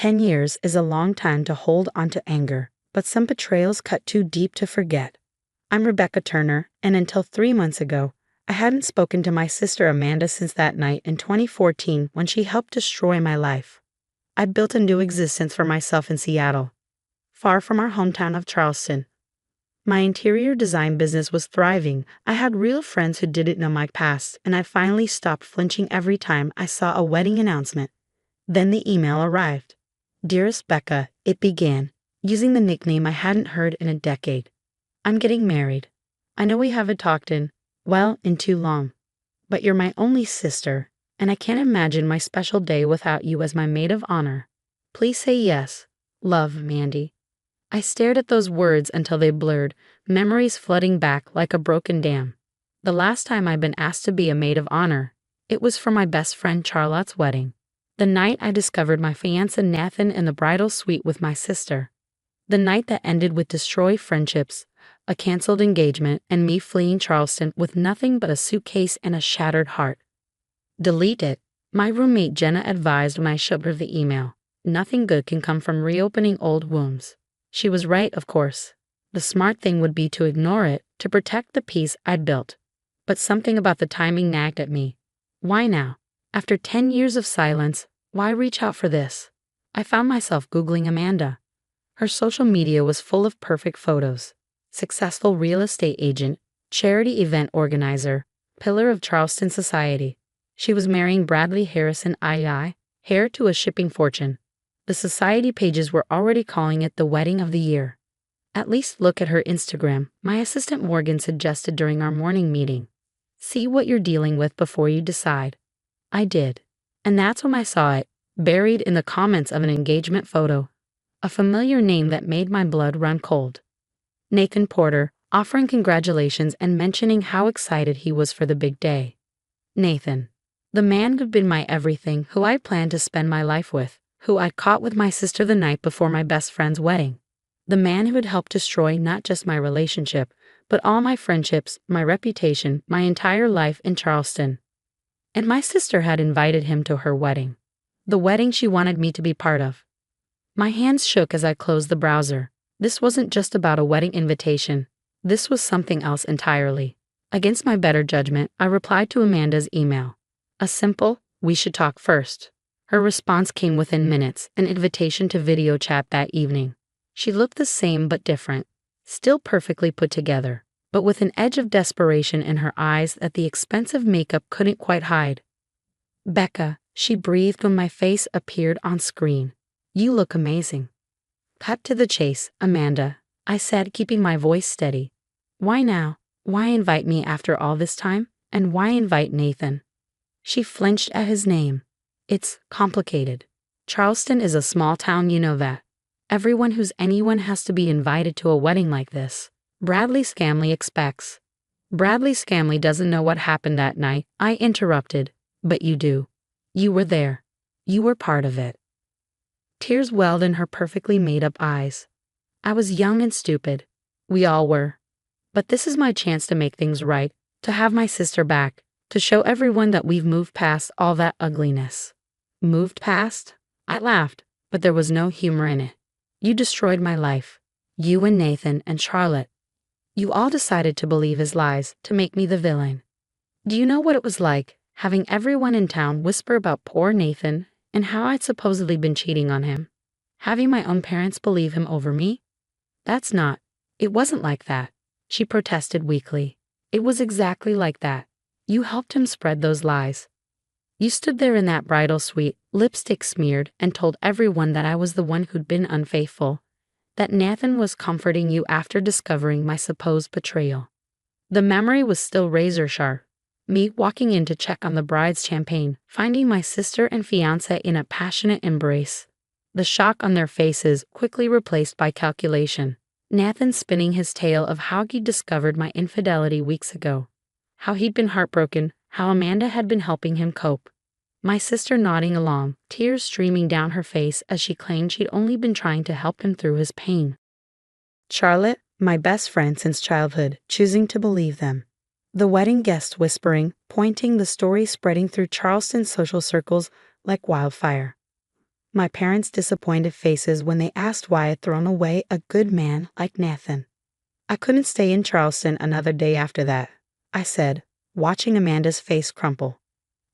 10 years is a long time to hold onto anger, but some betrayals cut too deep to forget. I'm Rebecca Turner, and until 3 months ago, I hadn't spoken to my sister Amanda since that night in 2014 when she helped destroy my life. I built a new existence for myself in Seattle, far from our hometown of Charleston. My interior design business was thriving. I had real friends who didn't know my past, and I finally stopped flinching every time I saw a wedding announcement. Then the email arrived. Dearest Becca, it began, using the nickname I hadn't heard in a decade. I'm getting married. I know we haven't talked in too long. But you're my only sister, and I can't imagine my special day without you as my maid of honor. Please say yes. Love, Mandy. I stared at those words until they blurred, memories flooding back like a broken dam. The last time I'd been asked to be a maid of honor, it was for my best friend Charlotte's wedding. The night I discovered my fiancé Nathan in the bridal suite with my sister. The night that ended with destroyed friendships, a canceled engagement, and me fleeing Charleston with nothing but a suitcase and a shattered heart. Delete it, my roommate Jenna advised when I showed her the email. Nothing good can come from reopening old wounds. She was right, of course. The smart thing would be to ignore it, to protect the peace I'd built. But something about the timing nagged at me. Why now? After 10 years of silence, why reach out for this? I found myself Googling Amanda. Her social media was full of perfect photos. Successful real estate agent, charity event organizer, pillar of Charleston society. She was marrying Bradley Harrison II, heir to a shipping fortune. The society pages were already calling it the wedding of the year. At least look at her Instagram, my assistant Morgan suggested during our morning meeting. See what you're dealing with before you decide. I did. And that's when I saw it, buried in the comments of an engagement photo. A familiar name that made my blood run cold. Nathan Porter, offering congratulations and mentioning how excited he was for the big day. Nathan. The man who'd been my everything, who I planned to spend my life with, who I'd caught with my sister the night before my best friend's wedding. The man who had helped destroy not just my relationship, but all my friendships, my reputation, my entire life in Charleston. And my sister had invited him to her wedding. The wedding she wanted me to be part of. My hands shook as I closed the browser. This wasn't just about a wedding invitation. This was something else entirely. Against my better judgment, I replied to Amanda's email. A simple, "We should talk first." Her response came within minutes, an invitation to video chat that evening. She looked the same but different, still perfectly put together, but with an edge of desperation in her eyes that the expensive makeup couldn't quite hide. Becca, she breathed when my face appeared on screen. You look amazing. Cut to the chase, Amanda, I said, keeping my voice steady. Why now? Why invite me after all this time? And why invite Nathan? She flinched at his name. It's complicated. Charleston is a small town, you know that. Everyone who's anyone has to be invited to a wedding like this. Bradley Scamley expects. Bradley Scamley doesn't know what happened that night, I interrupted. But you do. You were there. You were part of it. Tears welled in her perfectly made-up eyes. I was young and stupid. We all were. But this is my chance to make things right, to have my sister back, to show everyone that we've moved past all that ugliness. Moved past? I laughed, but there was no humor in it. You destroyed my life. You and Nathan and Charlotte. You all decided to believe his lies, to make me the villain. Do you know what it was like, having everyone in town whisper about poor Nathan and how I'd supposedly been cheating on him? Having my own parents believe him over me? It wasn't like that, she protested weakly. It was exactly like that. You helped him spread those lies. You stood there in that bridal suite, lipstick smeared, and told everyone that I was the one who'd been unfaithful, that Nathan was comforting you after discovering my supposed betrayal. The memory was still razor sharp. Me walking in to check on the bride's champagne, finding my sister and fiancé in a passionate embrace. The shock on their faces quickly replaced by calculation. Nathan spinning his tale of how he'd discovered my infidelity weeks ago. How he'd been heartbroken, how Amanda had been helping him cope. My sister nodding along, tears streaming down her face as she claimed she'd only been trying to help him through his pain. Charlotte, my best friend since childhood, choosing to believe them. The wedding guests whispering, pointing, the story spreading through Charleston social circles like wildfire. My parents' disappointed faces when they asked why I'd thrown away a good man like Nathan. I couldn't stay in Charleston another day after that, I said, watching Amanda's face crumple.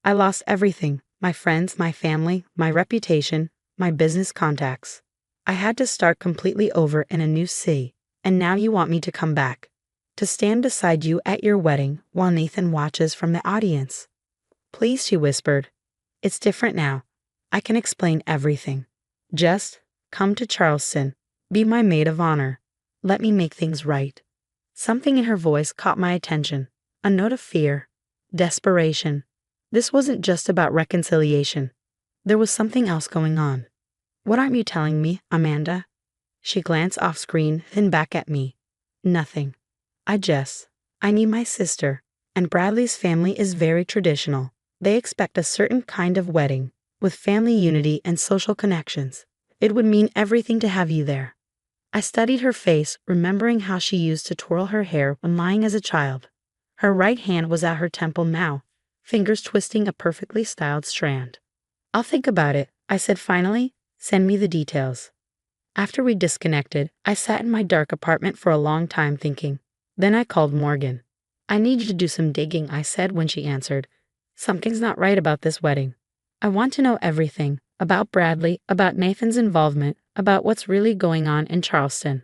I lost everything, my friends, my family, my reputation, my business contacts. I had to start completely over in a new city, and now you want me to come back. To stand beside you at your wedding while Nathan watches from the audience. Please, she whispered. It's different now. I can explain everything. Just come to Charleston, be my maid of honor. Let me make things right. Something in her voice caught my attention, a note of fear, desperation. This wasn't just about reconciliation. There was something else going on. What aren't you telling me, Amanda? She glanced off screen, then back at me. Nothing. I need my sister, and Bradley's family is very traditional. They expect a certain kind of wedding, with family unity and social connections. It would mean everything to have you there. I studied her face, remembering how she used to twirl her hair when lying as a child. Her right hand was at her temple now, fingers twisting a perfectly styled strand. I'll think about it, I said finally. Send me the details. After we disconnected, I sat in my dark apartment for a long time thinking. Then I called Morgan. I need you to do some digging, I said when she answered. Something's not right about this wedding. I want to know everything, about Bradley, about Nathan's involvement, about what's really going on in Charleston.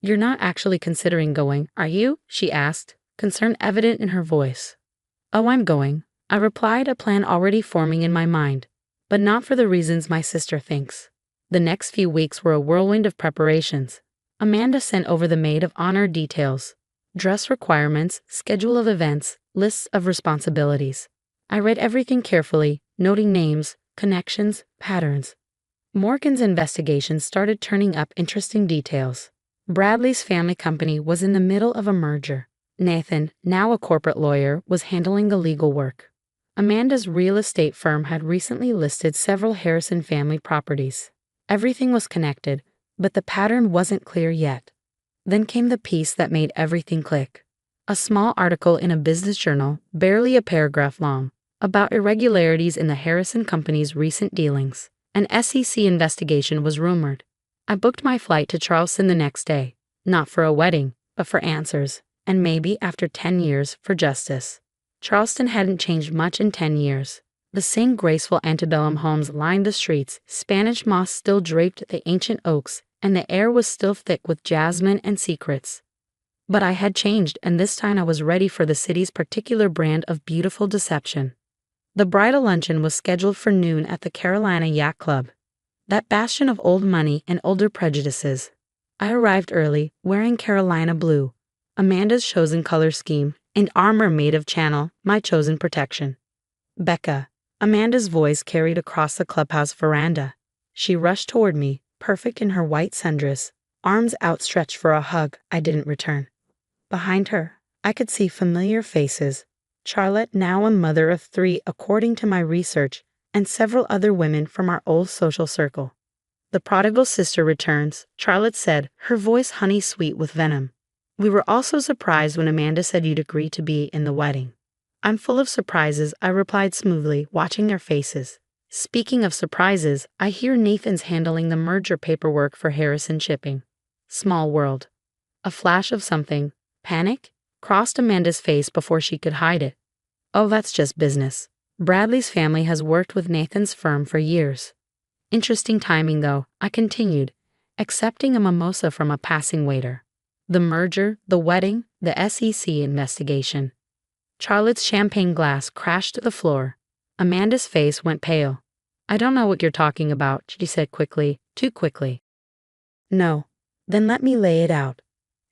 You're not actually considering going, are you? She asked, concern evident in her voice. Oh, I'm going, I replied, a plan already forming in my mind, but not for the reasons my sister thinks. The next few weeks were a whirlwind of preparations. Amanda sent over the maid of honor details, dress requirements, schedule of events, lists of responsibilities. I read everything carefully, noting names, connections, patterns. Morgan's investigation started turning up interesting details. Bradley's family company was in the middle of a merger. Nathan, now a corporate lawyer, was handling the legal work. Amanda's real estate firm had recently listed several Harrison family properties. Everything was connected, but the pattern wasn't clear yet. Then came the piece that made everything click. A small article in a business journal, barely a paragraph long, about irregularities in the Harrison company's recent dealings. An SEC investigation was rumored. I booked my flight to Charleston the next day, not for a wedding, but for answers, and maybe after 10 years, for justice. Charleston hadn't changed much in 10 years. The same graceful antebellum homes lined the streets, Spanish moss still draped the ancient oaks, and the air was still thick with jasmine and secrets. But I had changed, and this time I was ready for the city's particular brand of beautiful deception. The bridal luncheon was scheduled for noon at the Carolina Yacht Club, that bastion of old money and older prejudices. I arrived early, wearing Carolina blue, Amanda's chosen color scheme, and armor made of channel, my chosen protection. Becca, Amanda's voice carried across the clubhouse veranda. She rushed toward me, perfect in her white sundress, arms outstretched for a hug I didn't return. Behind her, I could see familiar faces. Charlotte, now a mother of 3 according to my research, and several other women from our old social circle. The prodigal sister returns, Charlotte said, her voice honey-sweet with venom. We were also surprised when Amanda said you'd agree to be in the wedding. I'm full of surprises, I replied smoothly, watching their faces. Speaking of surprises, I hear Nathan's handling the merger paperwork for Harrison Shipping. Small world. A flash of something, panic, crossed Amanda's face before she could hide it. Oh, that's just business. Bradley's family has worked with Nathan's firm for years. Interesting timing, though, I continued, accepting a mimosa from a passing waiter. The merger, the wedding, the SEC investigation. Charlotte's champagne glass crashed to the floor. Amanda's face went pale. I don't know what you're talking about, she said quickly, too quickly. No. Then let me lay it out.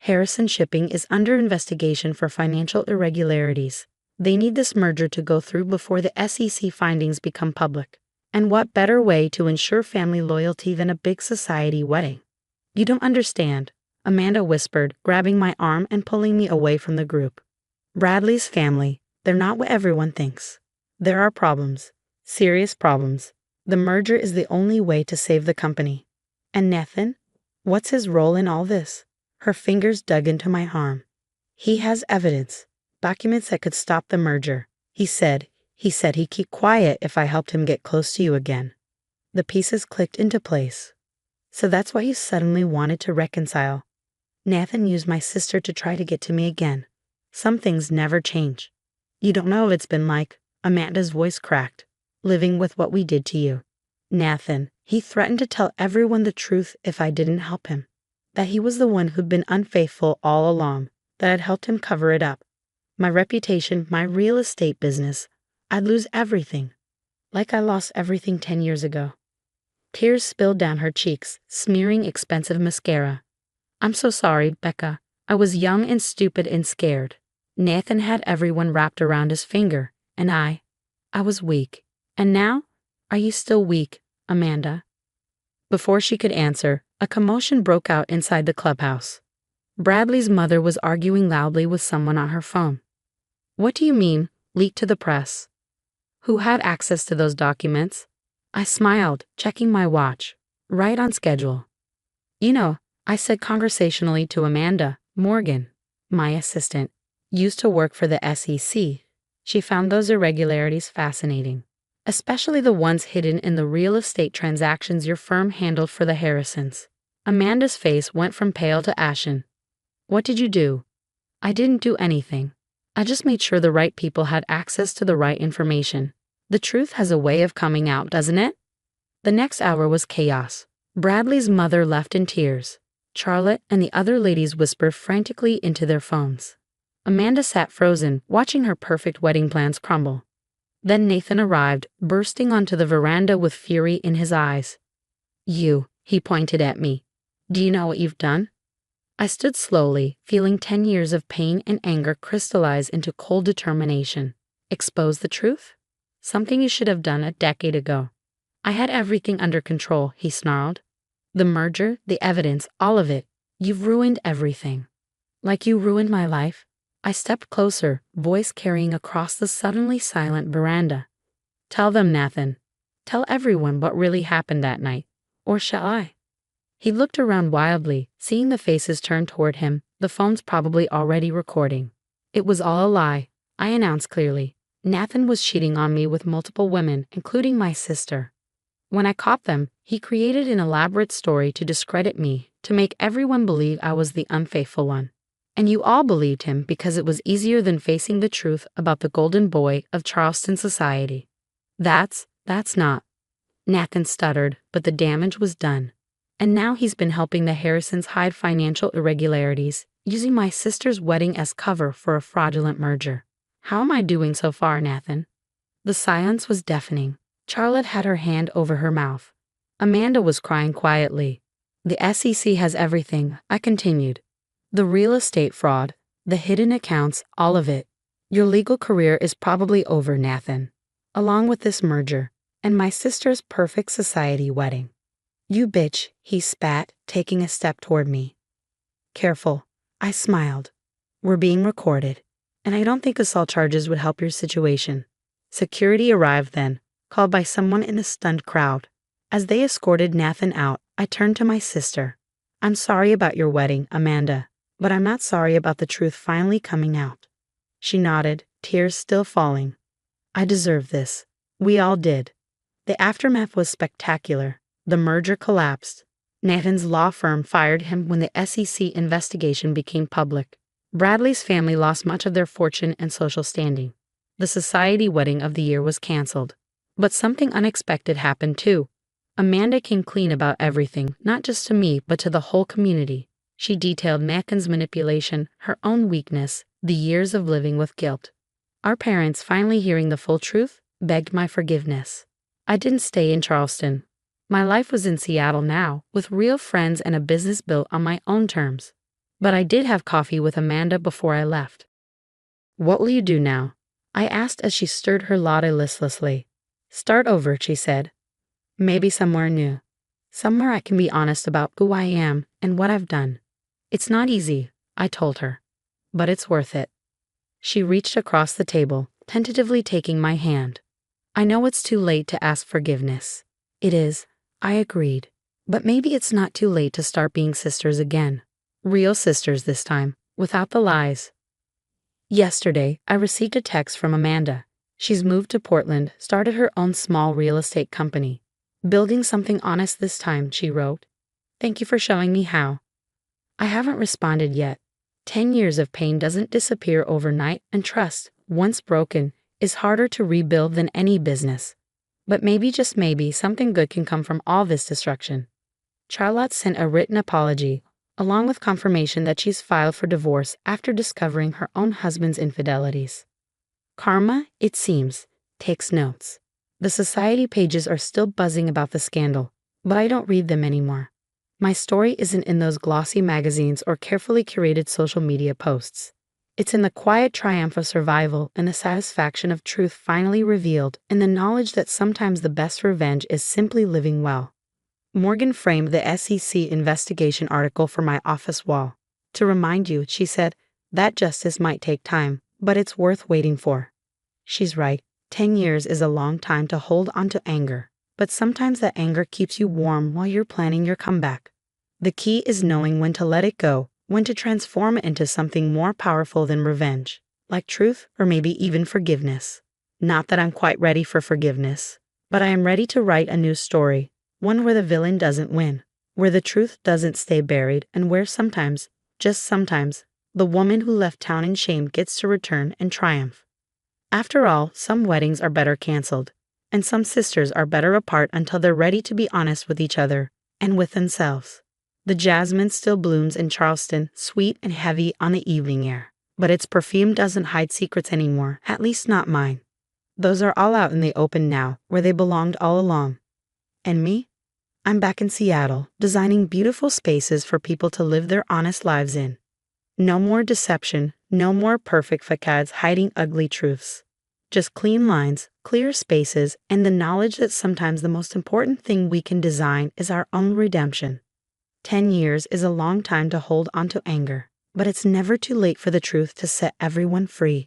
Harrison Shipping is under investigation for financial irregularities. They need this merger to go through before the SEC findings become public. And what better way to ensure family loyalty than a big society wedding? You don't understand, Amanda whispered, grabbing my arm and pulling me away from the group. Bradley's family, they're not what everyone thinks. There are problems, serious problems. The merger is the only way to save the company. And Nathan? What's his role in all this? Her fingers dug into my arm. He has evidence, documents that could stop the merger. He said he'd keep quiet if I helped him get close to you again. The pieces clicked into place. So that's why you suddenly wanted to reconcile. Nathan used my sister to try to get to me again. Some things never change. You don't know what it's been like, Amanda's voice cracked, living with what we did to you. Nathan, he threatened to tell everyone the truth if I didn't help him. That he was the one who'd been unfaithful all along, that I'd helped him cover it up. My reputation, my real estate business. I'd lose everything. Like I lost everything 10 years ago. Tears spilled down her cheeks, smearing expensive mascara. I'm so sorry, Becca. I was young and stupid and scared. Nathan had everyone wrapped around his finger, and I was weak. And now? Are you still weak, Amanda? Before she could answer, a commotion broke out inside the clubhouse. Bradley's mother was arguing loudly with someone on her phone. What do you mean, leaked to the press? Who had access to those documents? I smiled, checking my watch. Right on schedule. You know, I said conversationally to Amanda, Morgan, my assistant, used to work for the SEC. She found those irregularities fascinating, especially the ones hidden in the real estate transactions your firm handled for the Harrisons. Amanda's face went from pale to ashen. What did you do? I didn't do anything. I just made sure the right people had access to the right information. The truth has a way of coming out, doesn't it? The next hour was chaos. Bradley's mother left in tears. Charlotte and the other ladies whispered frantically into their phones. Amanda sat frozen, watching her perfect wedding plans crumble. Then Nathan arrived, bursting onto the veranda with fury in his eyes. You, he pointed at me. Do you know what you've done? I stood slowly, feeling 10 years of pain and anger crystallize into cold determination. Expose the truth? Something you should have done a decade ago. I had everything under control, he snarled. The merger, the evidence, all of it. You've ruined everything. Like you ruined my life? I stepped closer, voice carrying across the suddenly silent veranda. Tell them, Nathan. Tell everyone what really happened that night. Or shall I? He looked around wildly, seeing the faces turn toward him, the phones probably already recording. It was all a lie, I announced clearly. Nathan was cheating on me with multiple women, including my sister. When I caught them, he created an elaborate story to discredit me, to make everyone believe I was the unfaithful one. And you all believed him because it was easier than facing the truth about the golden boy of Charleston society. That's not. Nathan stuttered, but the damage was done. And now he's been helping the Harrisons hide financial irregularities, using my sister's wedding as cover for a fraudulent merger. How am I doing so far, Nathan? The silence was deafening. Charlotte had her hand over her mouth. Amanda was crying quietly. The SEC has everything, I continued. The real estate fraud, the hidden accounts, all of it. Your legal career is probably over, Nathan. Along with this merger, and my sister's perfect society wedding. You bitch, he spat, taking a step toward me. Careful, I smiled. We're being recorded, and I don't think assault charges would help your situation. Security arrived then, called by someone in the stunned crowd. As they escorted Nathan out, I turned to my sister. I'm sorry about your wedding, Amanda, but I'm not sorry about the truth finally coming out. She nodded, tears still falling. I deserve this. We all did. The aftermath was spectacular. The merger collapsed. Nathan's law firm fired him when the SEC investigation became public. Bradley's family lost much of their fortune and social standing. The society wedding of the year was canceled. But something unexpected happened too. Amanda came clean about everything, not just to me, but to the whole community. She detailed Nathan's manipulation, her own weakness, the years of living with guilt. Our parents, finally hearing the full truth, begged my forgiveness. I didn't stay in Charleston. My life was in Seattle now, with real friends and a business built on my own terms. But I did have coffee with Amanda before I left. What will you do now? I asked as she stirred her latte listlessly. Start over, she said. Maybe somewhere new. Somewhere I can be honest about who I am and what I've done. It's not easy, I told her. But it's worth it. She reached across the table, tentatively taking my hand. I know it's too late to ask forgiveness. It is, I agreed. But maybe it's not too late to start being sisters again. Real sisters this time, without the lies. Yesterday, I received a text from Amanda. She's moved to Portland, started her own small real estate company. Building something honest this time, she wrote. Thank you for showing me how. I haven't responded yet. 10 years of pain doesn't disappear overnight, and trust, once broken, is harder to rebuild than any business. But maybe, just maybe, something good can come from all this destruction. Charlotte sent a written apology, along with confirmation that she's filed for divorce after discovering her own husband's infidelities. Karma, it seems, takes notes. The society pages are still buzzing about the scandal, but I don't read them anymore. My story isn't in those glossy magazines or carefully curated social media posts. It's in the quiet triumph of survival and the satisfaction of truth finally revealed, and the knowledge that sometimes the best revenge is simply living well. Morgan framed the SEC investigation article for my office wall. To remind you, she said, that justice might take time, but it's worth waiting for. She's right. 10 years is a long time to hold onto anger, but sometimes that anger keeps you warm while you're planning your comeback. The key is knowing when to let it go, when to transform it into something more powerful than revenge, like truth or maybe even forgiveness. Not that I'm quite ready for forgiveness, but I am ready to write a new story, one where the villain doesn't win, where the truth doesn't stay buried, and where sometimes, just sometimes, the woman who left town in shame gets to return and triumph. After all, some weddings are better canceled, and some sisters are better apart until they're ready to be honest with each other and with themselves. The jasmine still blooms in Charleston, sweet and heavy on the evening air, but its perfume doesn't hide secrets anymore, at least not mine. Those are all out in the open now, where they belonged all along. And me? I'm back in Seattle, designing beautiful spaces for people to live their honest lives in. No more deception, no more perfect facades hiding ugly truths. Just clean lines, clear spaces, and the knowledge that sometimes the most important thing we can design is our own redemption. 10 years is a long time to hold onto anger, but it's never too late for the truth to set everyone free.